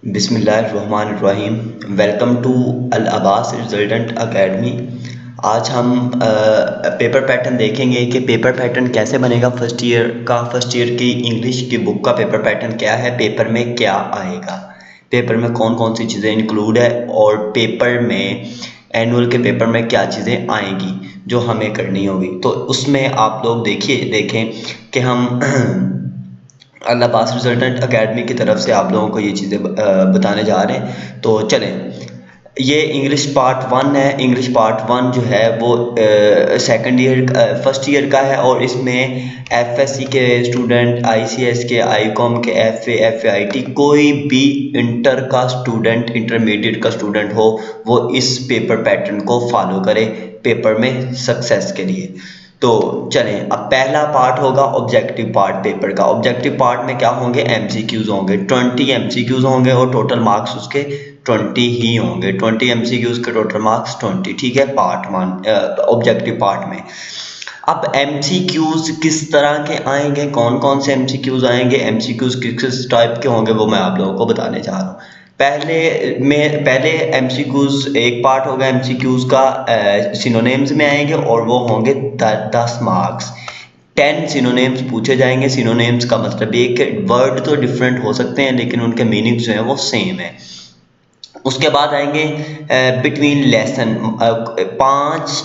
बिस्मिल्लाहिर्रहमानिर्रहीम। Welcome to Al Abbas resultant academy. आज हम पेपर पैटर्न देखेंगे कि पेपर पैटर्न कैसे बनेगा। फर्स्ट ईयर की इंग्लिश की बुक का पेपर पैटर्न क्या है, पेपर में क्या आएगा, पेपर में कौन कौन सी चीज़ें इंक्लूड है और पेपर में एनुअल के पेपर में क्या चीज़ें आएंगी जो हमें करनी होगी। तो उसमें आप लोग देखें कि हम अल्लाह पास रिजल्टेंट अकेडमी की तरफ से आप लोगों को ये चीज़ें बताने जा रहे हैं। तो चलें, ये इंग्लिश पार्ट 1 है। इंग्लिश पार्ट 1 जो है वो फर्स्ट ईयर का है और इसमें एफएससी के स्टूडेंट, आईसीएस के, आईकॉम के, एफएआईटी, कोई भी इंटर का स्टूडेंट, इंटरमीडिएट का स्टूडेंट हो, वो इस पेपर पैटर्न को फॉलो करे पेपर में सक्सेस के लिए। तो चलें, अब पहला पार्ट होगा ऑब्जेक्टिव पार्ट पेपर का। ऑब्जेक्टिव पार्ट में क्या होंगे, एमसीक्यूज होंगे। 20 एमसीक्यूज होंगे और टोटल मार्क्स उसके 20 ही होंगे। 20 एमसीक्यूज के टोटल मार्क्स 20, ठीक है, पार्ट 1 ऑब्जेक्टिव पार्ट में। अब एमसीक्यूज किस तरह के आएंगे, कौन कौन से एमसीक्यूज आएंगे, एमसीक्यूज किस टाइप के होंगे, वो मैं आप लोगों को बताने जा रहा हूँ। पहले एमसीक्यूज एक पार्ट होगा एमसीक्यूज का, सिनोनिम्स में आएंगे और वो होंगे 10 मार्क्स। 10 सिनोनिम्स पूछे जाएंगे। सिनोनिम्स का मतलब एक वर्ड तो डिफरेंट हो सकते हैं लेकिन उनके मीनिंग जो है वो सेम है। उसके बाद आएंगे बिटवीन लेसन, 5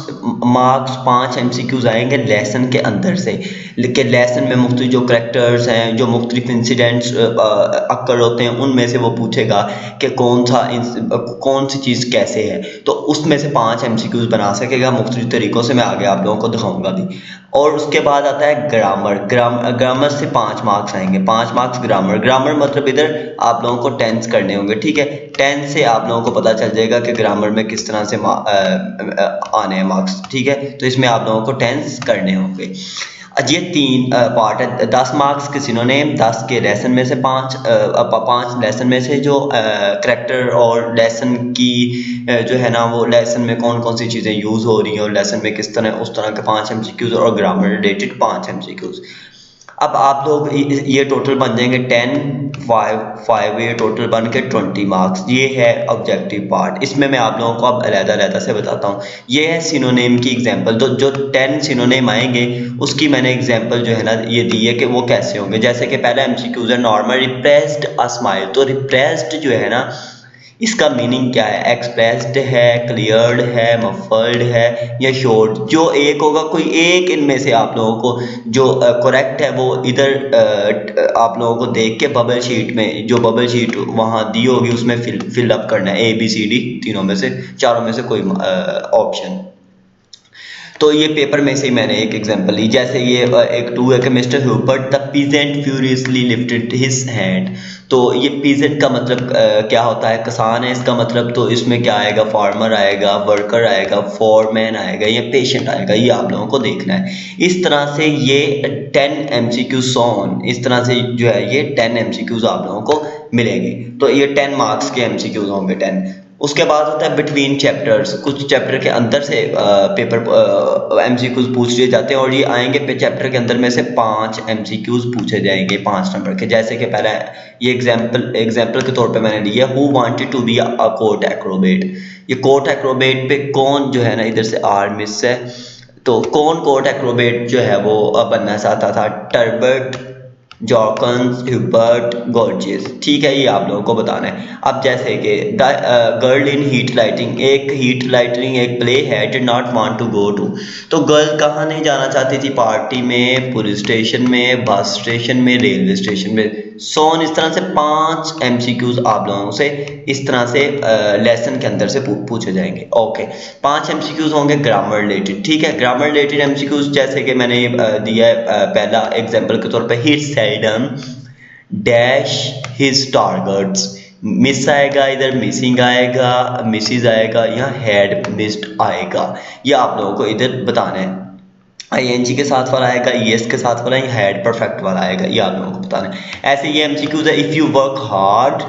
मार्क्स, 5 एमसीक्यूज आएंगे लेसन के अंदर से। लेकिन लेसन में मुख्तलिफ जो करेक्टर्स हैं, जो मुख्तलिफ इंसिडेंट्स अक्कर होते हैं, उनमें से वो पूछेगा कि कौन सी चीज़ कैसे है। तो उसमें से 5 एमसीक्यूज बना सकेगा मुख्तलिफ तरीक़ों से, मैं आगे आप लोगों को दिखाऊंगा भी। और उसके बाद आता है ग्रामर से 5 मार्क्स आएंगे। 5 मार्क्स ग्रामर मतलब इधर आप लोगों को टेंस करने होंगे, ठीक है। टेंस से आप लोगों को पता चल जाएगा कि ग्रामर में किस तरह से आने हैं मार्क्स, ठीक है। तो इसमें आप लोगों को टेंस करने होंगे। ये 3 पार्ट है। 10 मार्क्स के सिनोनिम, 10 के लेसन में से 5 लेसन में से जो करेक्टर और लेसन की जो है ना, वो लेसन में कौन कौन सी चीज़ें यूज़ हो रही हैं और लेसन में किस तरह, उस तरह के 5 एमसीक्यूज और ग्रामर रिलेटेड 5 एमसीक्यूज। अब आप लोग ये टोटल बन जाएंगे 10, 5 ये टोटल बन के 20 मार्क्स। ये है ऑब्जेक्टिव पार्ट। इसमें मैं आप लोगों को अब अलग-अलग से बताता हूँ। ये है सिनोनिम की एग्जांपल। तो जो 10 सिनोनिम आएंगे उसकी मैंने एग्जांपल जो है ना ये दी है कि वो कैसे होंगे। जैसे कि पहला एमसीक्यूज है नॉर्मल, रिप्रेस्ड अ स्माइल। तो रिप्रेस्ड जो है ना, इसका मीनिंग क्या है, एक्सप्रेस्ड है, क्लियर्ड है, मफल्ड है या शोर्ड। जो एक होगा, कोई एक इनमें से आप लोगों को जो करेक्ट है वो इधर आप लोगों को देख के बबल शीट में, जो बबल शीट वहाँ दी होगी उसमें फिल अप करना है, ABCD तीनों में से, चारों में से कोई ऑप्शन। तो ये पेपर में से ही मैंने एक एग्जांपल ली। जैसे ये एक 2 है कि mister Hubert the peasant furiously lifted his hand. तो ये पीजेंट का मतलब क्या होता है, किसान है इसका मतलब। तो इसमें क्या आएगा, फार्मर आएगा, वर्कर आएगा, फोरमैन आएगा या पेशेंट आएगा, ये आप लोगों को देखना है। इस तरह से ये 10 MCQ सॉन, इस तरह से जो है ये 10 MCQs आप लोगों को मिलेंगे। तो ये 10 मार्क्स के MCQs होंगे 10। उसके बाद होता है बिटवीन चैप्टर्स। कुछ चैप्टर के अंदर से पेपर एमसीक्यूज पूछ लिए जाते हैं और ये आएंगे पे चैप्टर के अंदर में से 5 एमसीक्यूज पूछे जाएंगे 5 नंबर के। जैसे कि पहला ये एग्जाम्पल के तौर पे मैंने लिया, who wanted to be a court acrobat. ये कोर्ट एक्रोबेट पे कौन जो है ना, इधर से आर मिस है, तो कौन कोर्ट एक्रोबेट जो है वो बनना चाहता था, टर्बर्ट, जॉर्कन्स, ह्यूबर्ट, गॉर्जियस, ठीक है। ये आप लोगों को बताना है। अब जैसे कि the girl in heat lighting, एक प्ले है, did not want to go to. तो गर्ल कहाँ नहीं जाना चाहती थी, पार्टी में, पुलिस स्टेशन में, बस स्टेशन में, रेलवे स्टेशन में, सोन। इस तरह से 5 एमसीक्यूज आप लोगों से इस तरह से लेसन के अंदर से पूछे जाएंगे। ओके, 5 एमसीक्यूज होंगे ग्रामर रिलेटेड, ठीक है। ग्रामर रिलेटेड एमसीक्यूज जैसे कि मैंने दिया है पहला एग्जांपल के तौर पे, he seldom dash his targets. Miss आएगा, इधर मिसिंग आएगा, मिसिज आएगा या हैड मिस्ड आएगा, ये आप लोगों को इधर बताना है। ING के साथ वाला आएगा, ES के साथ वाला, या हैड परफेक्ट वाला आएगा, ये आप लोगों को बताना है। ऐसे ये MCQs है। If you work hard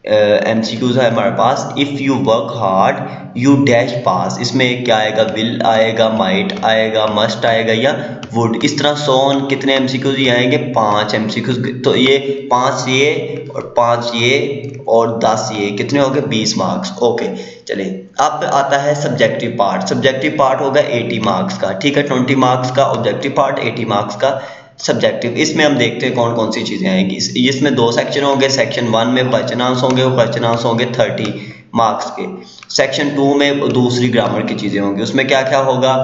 MCQs है हमारे पास। If you work hard you dash pass, इसमें क्या आएगा, विल आएगा, माइट आएगा, मस्ट आएगा या वुड, इस तरह सोन कितने MCQs ये आएंगे, 5 MCQs। तो ये 5 ये और 5 ये और 10 ये कितने हो गए, 20 मार्क्स। ओके चलिए अब आता है सब्जेक्टिव पार्ट। सब्जेक्टिव पार्ट होगा 80 मार्क्स का, ठीक है, 20 मार्क्स का ऑब्जेक्टिव पार्ट, 80 मार्क्स का सब्जेक्टिव। इसमें हम देखते हैं कौन कौन सी चीज़ें आएंगी। इसमें 2 सेक्शन होंगे। सेक्शन 1 में क्वेश्चन आंसर होंगे, वो क्वेश्चन आंसर होंगे 30 मार्क्स के। सेक्शन 2 में दूसरी ग्रामर की चीज़ें होंगी। उसमें क्या क्या होगा,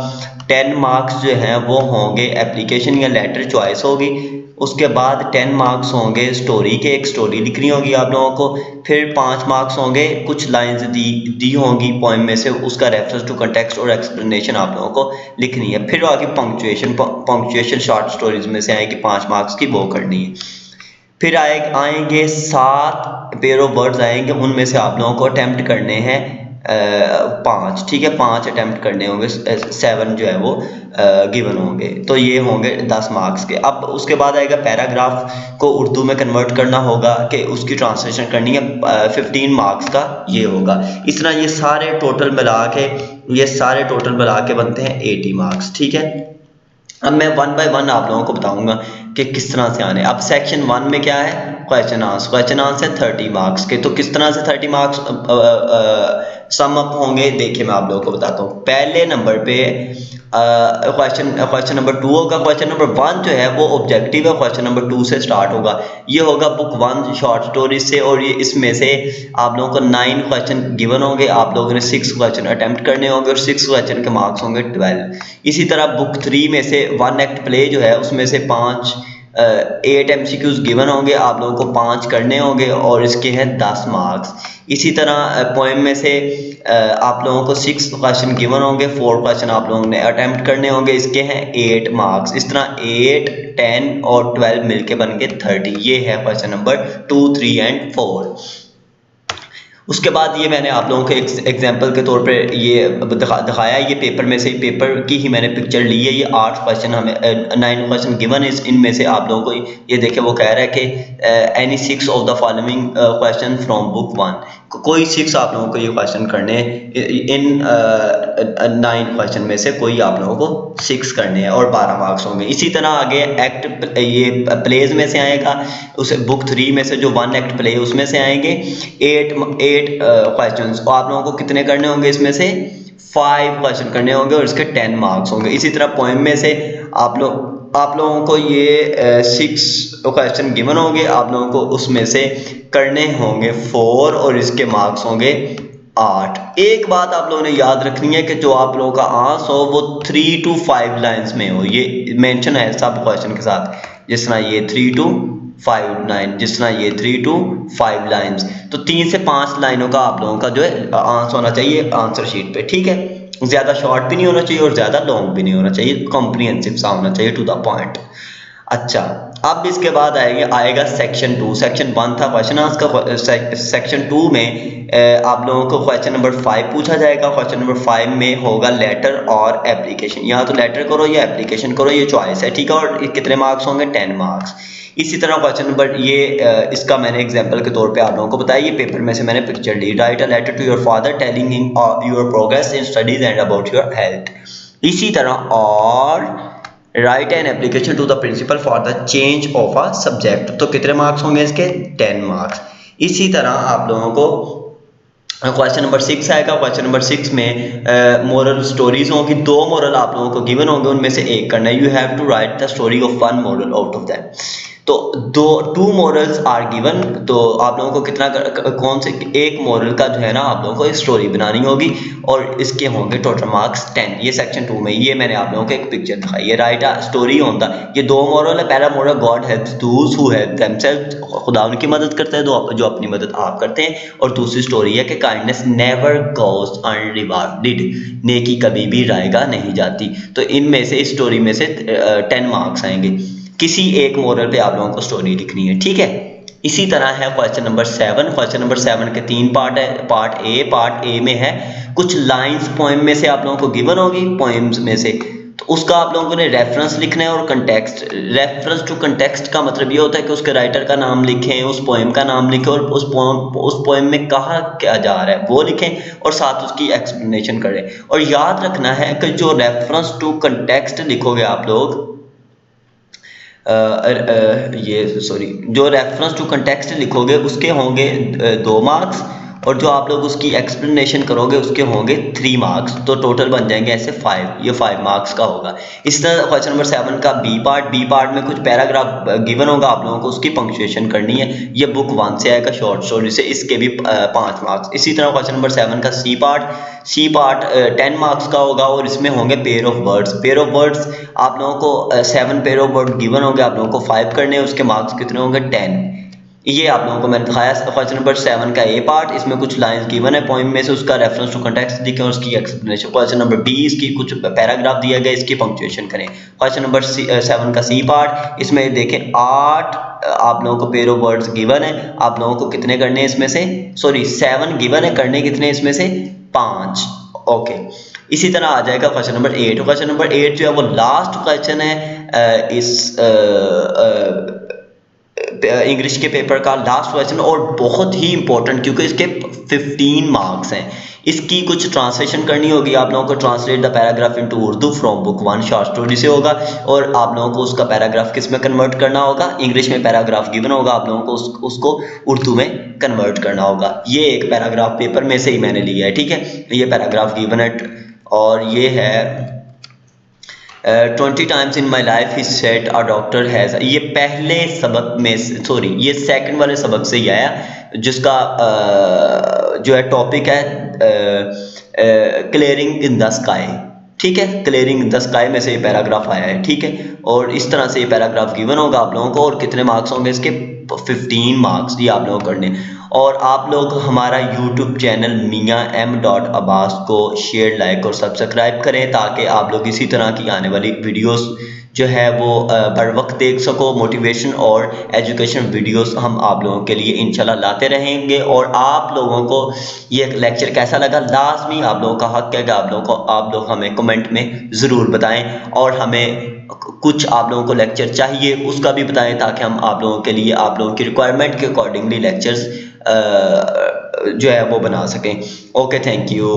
10 मार्क्स जो हैं वो होंगे एप्लीकेशन या लेटर चॉइस होगी। उसके बाद 10 मार्क्स होंगे स्टोरी के, एक स्टोरी लिखनी होगी आप लोगों को। फिर 5 मार्क्स होंगे, कुछ लाइंस दी होंगी पोएम में से, उसका रेफरेंस टू कंटेक्स्ट और एक्सप्लेनेशन आप लोगों को लिखनी है। फिर आगे पंक्चुएशन शॉर्ट स्टोरीज में से आएगी 5 मार्क्स की, वो करनी है। फिर आएंगे 7 पेयर ऑफ वर्ड्स आएंगे, उनमें से आप लोगों को अटेम्प्ट करने हैं 5, ठीक है, 5 अटेम्प्ट करने होंगे, 7 जो है वो गिवन होंगे। तो ये होंगे 10 मार्क्स के। अब उसके बाद आएगा पैराग्राफ को उर्दू में कन्वर्ट करना होगा, कि उसकी ट्रांसलेशन करनी है, 15 मार्क्स का ये होगा। इस तरह ये सारे टोटल मिला के बनते हैं 80 मार्क्स, ठीक है। अब मैं 1 बाय 1 आप लोगों को बताऊंगा कि किस तरह से आने। अब सेक्शन 1 में क्या है, क्वेश्चन आंसर 30 मार्क्स के। तो किस तरह से 30 मार्क्स सम अप होंगे, देखिए मैं आप लोगों को बताता हूँ। पहले नंबर पे क्वेश्चन नंबर 2 होगा। क्वेश्चन नंबर 1 जो है वो ऑब्जेक्टिव है, क्वेश्चन नंबर 2 से स्टार्ट होगा। ये होगा बुक 1 शॉर्ट स्टोरी से, और ये इसमें से आप लोगों को 9 क्वेश्चन गिवन होंगे, आप लोगों ने 6 क्वेश्चन अटेम्प्ट करने होंगे और 6 क्वेश्चन के मार्क्स होंगे 12। इसी तरह बुक 3 में से 1 एक्ट प्ले जो है उसमें से 8 MCQs गिवन होंगे, आप लोगों को 5 करने होंगे और इसके हैं 10 मार्क्स। इसी तरह पोएम में से आप लोगों को 6 क्वेश्चन गिवन होंगे, 4 क्वेश्चन आप लोगों ने अटेम्प्ट करने होंगे, इसके हैं 8 मार्क्स। इस तरह 8, 10 और 12 मिलके बन के 30। ये है क्वेश्चन नंबर 2, 3 एंड 4। उसके बाद ये मैंने आप लोगों को एक एग्जांपल के तौर पे ये दिखाया, ये पेपर में से, पेपर की ही मैंने पिक्चर ली है। ये 8 क्वेश्चन हमें 9 क्वेश्चन गिवन है, इनमें से आप लोगों को ये देखे, वो कह रहा है कि any 6 of the following question from book 1, कोई 6 आप लोगों को ये क्वेश्चन करने, इन 9 क्वेश्चन में से कोई आप लोगों को 6 करने हैं और 12 मार्क्स होंगे। इसी तरह आगे एक्ट ये प्लेज में से आएगा, उसे बुक 3 में से जो 1 एक्ट प्ले उसमें से आएंगे 8 क्वेश्चंस, और आप लोगों को कितने करने होंगे, इसमें से 5 क्वेश्चन करने होंगे और इसके 10 मार्क्स होंगे। इसी तरह पोएम में से आप लोगों को ये 6 क्वेश्चन गिवन होंगे, आप लोगों को उसमें से करने होंगे 4 और इसके मार्क्स होंगे 8। एक बात आप लोगों ने याद रखनी है कि जो आप लोगों का आंसर हो वो 3 to 5 लाइंस में हो, ये मेंशन है सब क्वेश्चन के साथ, जिस तरह ये 3 to 5 लाइन, जिस तरह ये 3 to 5 लाइंस। तो 3 से 5 लाइनों का आप लोगों का जो है आंसर होना चाहिए आंसर शीट पे, ठीक है। ज्यादा शॉर्ट भी नहीं होना चाहिए और ज्यादा लॉन्ग भी नहीं होना चाहिए, कॉम्प्रिहेंसिव सा होना चाहिए, टू द पॉइंट। अच्छा, अब इसके बाद आएगा सेक्शन 2। सेक्शन 1 था क्वेश्चन आंसर का, सेक्शन 2 में आप लोगों को क्वेश्चन नंबर 5 पूछा जाएगा। क्वेश्चन नंबर 5 में होगा लेटर और एप्लीकेशन, यहाँ तो लेटर करो या एप्लीकेशन करो, ये चॉइस है, ठीक है। और कितने मार्क्स होंगे, 10 मार्क्स। इसी तरह क्वेश्चन नंबर इसका मैंने एग्जांपल के तौर पे आप लोगों को बताया, ये पेपर में से मैंने पिक्चर ली। Write a letter to your father telling him your progress in studies and about your health. इसी तरह और write an application to the principal for the change of a subject, तो कितने मार्क्स होंगे इसके, 10 मार्क्स। इसी तरह आप लोगों को क्वेश्चन नंबर 6 आएगा। क्वेश्चन नंबर 6 में मोरल स्टोरीज होंगी, 2 मोरल आप लोगों को गिवन होंगे, उनमें से एक करना है। You have to write the story of 1 moral out of that. तो 2 मोरल्स आर गिवन, तो आप लोगों को कितना कौन से एक मोरल का जो है ना आप लोगों को एक स्टोरी बनानी होगी और इसके होंगे टोटल मार्क्स 10। ये सेक्शन 2 में ये मैंने आप लोगों को एक पिक्चर दिखाई है। Right a story on the, ये 2 मोरल है। पहला moral, God helps those who help themselves, खुदा उनकी मदद करता है जो अपनी मदद आप करते हैं। और दूसरी स्टोरी है कि काइंडनेस नेवर गोज अनरिवार्डेड, नेकी कभी भी रायगा नहीं जाती। तो इनमें से इस स्टोरी में से 10 मार्क्स आएंगे। किसी एक मोरल पे आप लोगों को स्टोरी लिखनी है, ठीक है। इसी तरह है क्वेश्चन नंबर 7। क्वेश्चन नंबर 7 के 3 पार्ट है। पार्ट ए में है कुछ लाइंस पोएम में से आप लोगों को गिवन होगी, पोएम्स में से, तो उसका आप लोगों ने रेफरेंस लिखना है और कंटेक्स्ट। रेफरेंस टू कंटेक्स्ट का मतलब ये होता है कि उसके राइटर का नाम लिखें, उस पोएम का नाम लिखें और उस पोएम में कहा क्या जा रहा है वो लिखें और साथ उसकी एक्सप्लेनेशन करें। और याद रखना है कि जो रेफरेंस टू कंटेक्स्ट लिखोगे आप लोग जो रेफरेंस टू कंटेक्स्ट लिखोगे उसके होंगे 2 मार्क्स, और जो आप लोग उसकी एक्सप्लेनेशन करोगे उसके होंगे 3 मार्क्स। तो टोटल बन जाएंगे ऐसे 5, ये 5 मार्क्स का होगा। इस तरह क्वेश्चन नंबर 7 का बी पार्ट में कुछ पैराग्राफ गिवन होगा, आप लोगों को उसकी पंक्चुएशन करनी है। ये बुक 1 से आएगा शॉर्ट स्टोरी से, इसके भी 5 मार्क्स। इसी तरह क्वेश्चन नंबर 7 का सी पार्ट 10 मार्क्स का होगा और इसमें होंगे पेयर ऑफ वर्ड्स। आप लोगों को 7 पेयर ऑफ वर्ड गिवन होंगे, आप लोगों को 5 करने हैं, उसके मार्क्स कितने होंगे 10। ये आप लोगों को मैंने दिखाया। क्वेश्चन नंबर 7 का ए पार्ट, इसमें कुछ लाइंस गिवन है पोएम में से, उसका रेफरेंस टू कंटेक्स्ट लिखें और उसकी एक्सप्लेनेशन। क्वेश्चन नंबर बी, इसकी कुछ पैराग्राफ दिया गया, इसकी पंक्चुएशन करें। क्वेश्चन नंबर 7 का सी पार्ट, इसमें देखें 8 आप लोगों को पेयर ऑफ वर्ड्स गिवन है, आप लोगों को कितने करने हैं इसमें से, 7 गिवन है, करने कितने इसमें से 5। ओके, इसी तरह आ जाएगा क्वेश्चन नंबर 8। क्वेश्चन नंबर 8 जो है वो लास्ट क्वेश्चन है इस इंग्लिश के पेपर का लास्ट क्वेश्चन, और बहुत ही इंपॉर्टेंट क्योंकि इसके 15 मार्क्स हैं। इसकी कुछ ट्रांसलेशन करनी होगी, आप लोगों को translate the paragraph into Urdu from book 1 short story से होगा, और आप लोगों को उसका पैराग्राफ किस में कन्वर्ट करना होगा, इंग्लिश में पैराग्राफ गिवन होगा, आप लोगों को उसको उर्दू में कन्वर्ट करना होगा। ये एक पैराग्राफ पेपर में से ही मैंने लिया है, ठीक है। ये पैराग्राफ गिवन है और ये है 20 times in my life he said a doctor has, ये पहले सबक में ये सेकंड वाले सबक से ही आया, जिसका जो है टॉपिक है क्लियरिंग इन द स्काई, ठीक है। क्लियरिंग इन द स्काई में से ये पैराग्राफ आया है, ठीक है। और इस तरह से ये पैराग्राफ गिवन होगा आप लोगों को, और कितने मार्क्स होंगे इसके 15 मार्क्स, ये आप लोगों को करने। और आप लोग हमारा YouTube चैनल मियां M. अब्बास को शेयर, लाइक और सब्सक्राइब करें, ताकि आप लोग इसी तरह की आने वाली वीडियोस जो है वो बर वक्त देख सको। मोटिवेशन और एजुकेशन वीडियोस हम आप लोगों के लिए इंशाल्लाह लाते रहेंगे। और आप लोगों को ये लेक्चर कैसा लगा, लाजमी आप लोगों का हक है कि आप लोग हमें कमेंट में ज़रूर बताएं, और हमें कुछ आप लोगों को लेक्चर चाहिए उसका भी बताएं, ताकि हम आप लोगों के लिए आप लोगों की रिक्वायरमेंट के अकॉर्डिंगली लेक्चर्स जो है वो बना सकें। Okay, thank you.